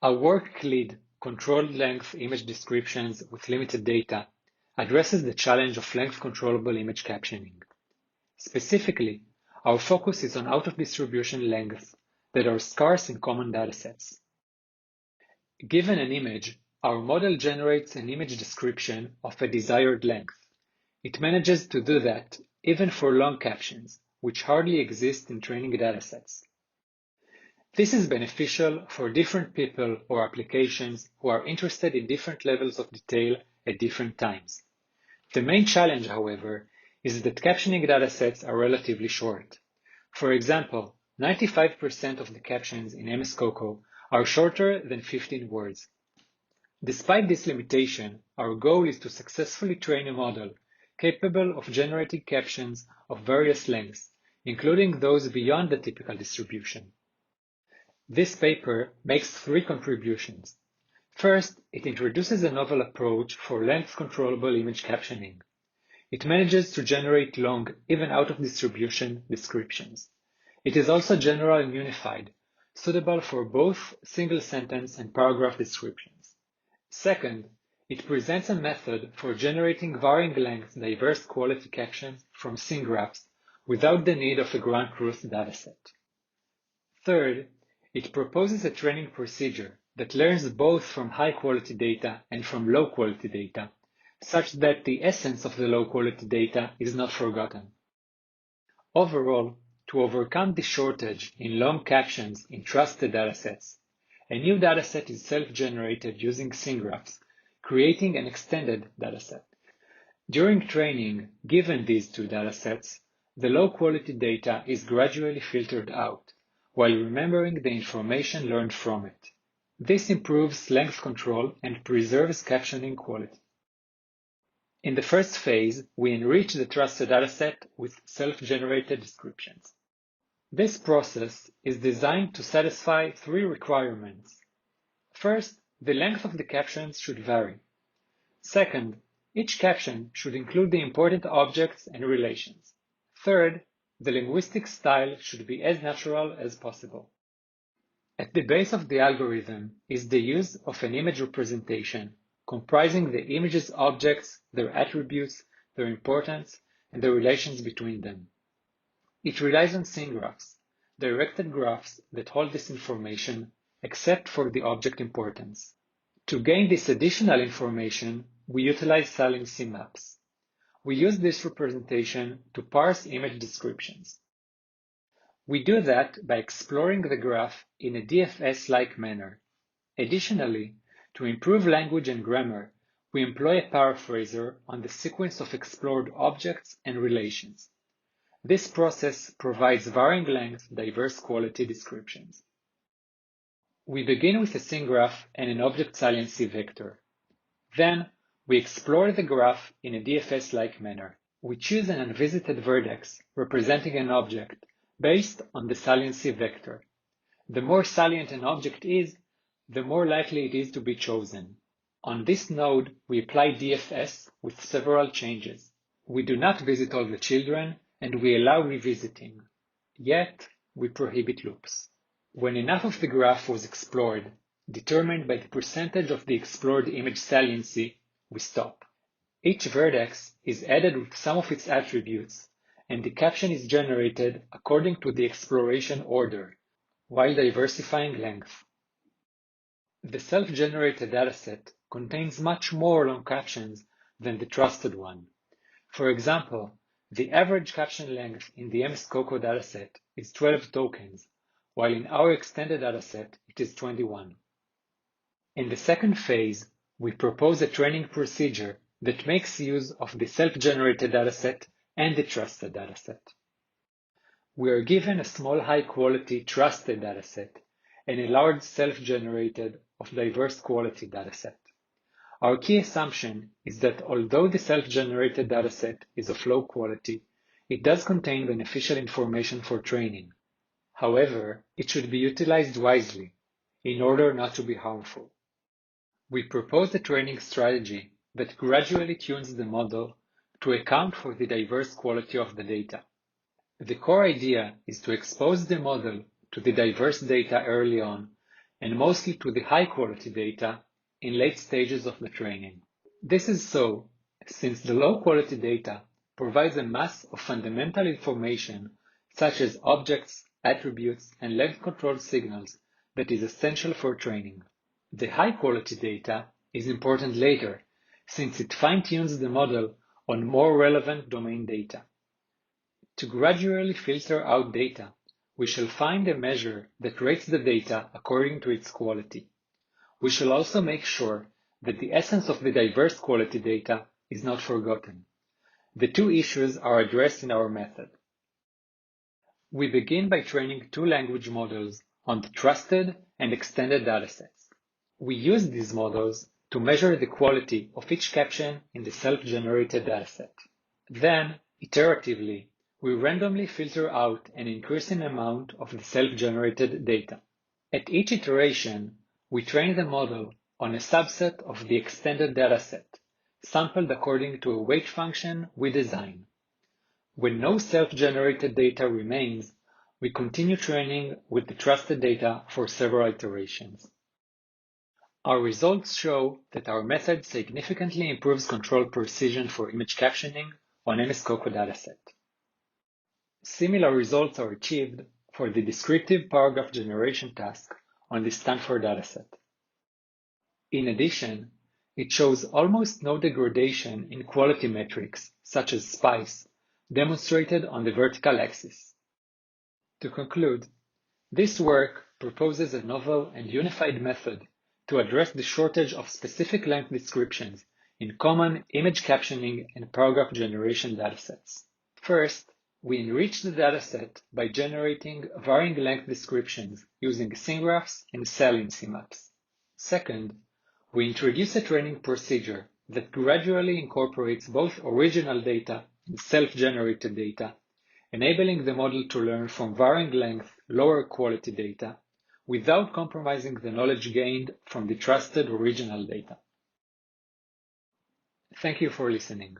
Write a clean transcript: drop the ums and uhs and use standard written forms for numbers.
Our work CLID, controlled length image descriptions with limited data, addresses the challenge of length controllable image captioning. Specifically, our focus is on out-of-distribution lengths that are scarce in common datasets. Given an image, our model generates an image description of a desired length. It manages to do that even for long captions, which hardly exist in training datasets. This is beneficial for different people or applications who are interested in different levels of detail at different times. The main challenge, however, is that captioning datasets are relatively short. For example, 95% of the captions in MS COCO are shorter than 15 words. Despite this limitation, our goal is to successfully train a model capable of generating captions of various lengths, including those beyond the typical distribution. This paper makes 3 contributions. First, it introduces a novel approach for length-controllable image captioning. It manages to generate long, even out-of-distribution descriptions. It is also general and unified, suitable for both single-sentence and paragraph descriptions. Second, it presents a method for generating varying length, diverse quality captions from scene graphs without the need of a ground truth dataset. Third, it proposes a training procedure that learns both from high-quality data and from low-quality data, such that the essence of the low-quality data is not forgotten. Overall, to overcome the shortage in long captions in trusted datasets, a new dataset is self-generated using scene graphs, creating an extended dataset. During training, given these 2 datasets, the low-quality data is gradually filtered out, while remembering the information learned from it. This improves length control and preserves captioning quality. In the first phase, we enrich the trusted dataset with self-generated descriptions. This process is designed to satisfy 3 requirements. First, the length of the captions should vary. Second, each caption should include the important objects and relations. Third, the linguistic style should be as natural as possible. At the base of the algorithm is the use of an image representation comprising the image's objects, their attributes, their importance, and the relations between them. It relies on scene graphs, directed graphs that hold this information except for the object importance. To gain this additional information, we utilize saliency maps. We use this representation to parse image descriptions. We do that by exploring the graph in a DFS-like manner. Additionally, to improve language and grammar, we employ a paraphraser on the sequence of explored objects and relations. This process provides varying length, diverse quality descriptions. We begin with a scene graph and an object saliency vector. Then, we explore the graph in a DFS-like manner. We choose an unvisited vertex representing an object based on the saliency vector. The more salient an object is, the more likely it is to be chosen. On this node, we apply DFS with several changes. We do not visit all the children, and we allow revisiting. Yet, we prohibit loops. When enough of the graph was explored, determined by the percentage of the explored image saliency, we stop. Each vertex is added with some of its attributes, and the caption is generated according to the exploration order, while diversifying length. The self-generated dataset contains much more long captions than the trusted one. For example, the average caption length in the MS COCO dataset is 12 tokens, while in our extended dataset it is 21. In the second phase, we propose a training procedure that makes use of the self-generated dataset and the trusted dataset. We are given a small high-quality trusted dataset and a large self-generated of diverse quality dataset. Our key assumption is that although the self-generated dataset is of low quality, it does contain beneficial information for training. However, it should be utilized wisely in order not to be harmful. We propose a training strategy that gradually tunes the model to account for the diverse quality of the data. The core idea is to expose the model to the diverse data early on and mostly to the high-quality data in late stages of the training. This is so since the low-quality data provides a mass of fundamental information such as objects, attributes, and length control signals that is essential for training. The high-quality data is important later since it fine-tunes the model on more relevant domain data. To gradually filter out data, we shall find a measure that rates the data according to its quality. We shall also make sure that the essence of the diverse quality data is not forgotten. The two issues are addressed in our method. We begin by training two language models on the trusted and extended datasets. We use these models to measure the quality of each caption in the self-generated dataset. Then, iteratively, we randomly filter out an increasing amount of the self-generated data. At each iteration, we train the model on a subset of the extended dataset, sampled according to a weight function we design. When no self-generated data remains, we continue training with the trusted data for several iterations. Our results show that our method significantly improves control precision for image captioning on MS COCO dataset. Similar results are achieved for the descriptive paragraph generation task on the Stanford dataset. In addition, it shows almost no degradation in quality metrics, such as SPICE, demonstrated on the vertical axis. To conclude, this work proposes a novel and unified method to address the shortage of specific length descriptions in common image captioning and paragraph generation datasets. First, we enrich the dataset by generating varying length descriptions using scenegraphs and saliency maps. Second, we introduce a training procedure that gradually incorporates both original data and self-generated data, enabling the model to learn from varying length, lower quality data without compromising the knowledge gained from the trusted original data. Thank you for listening.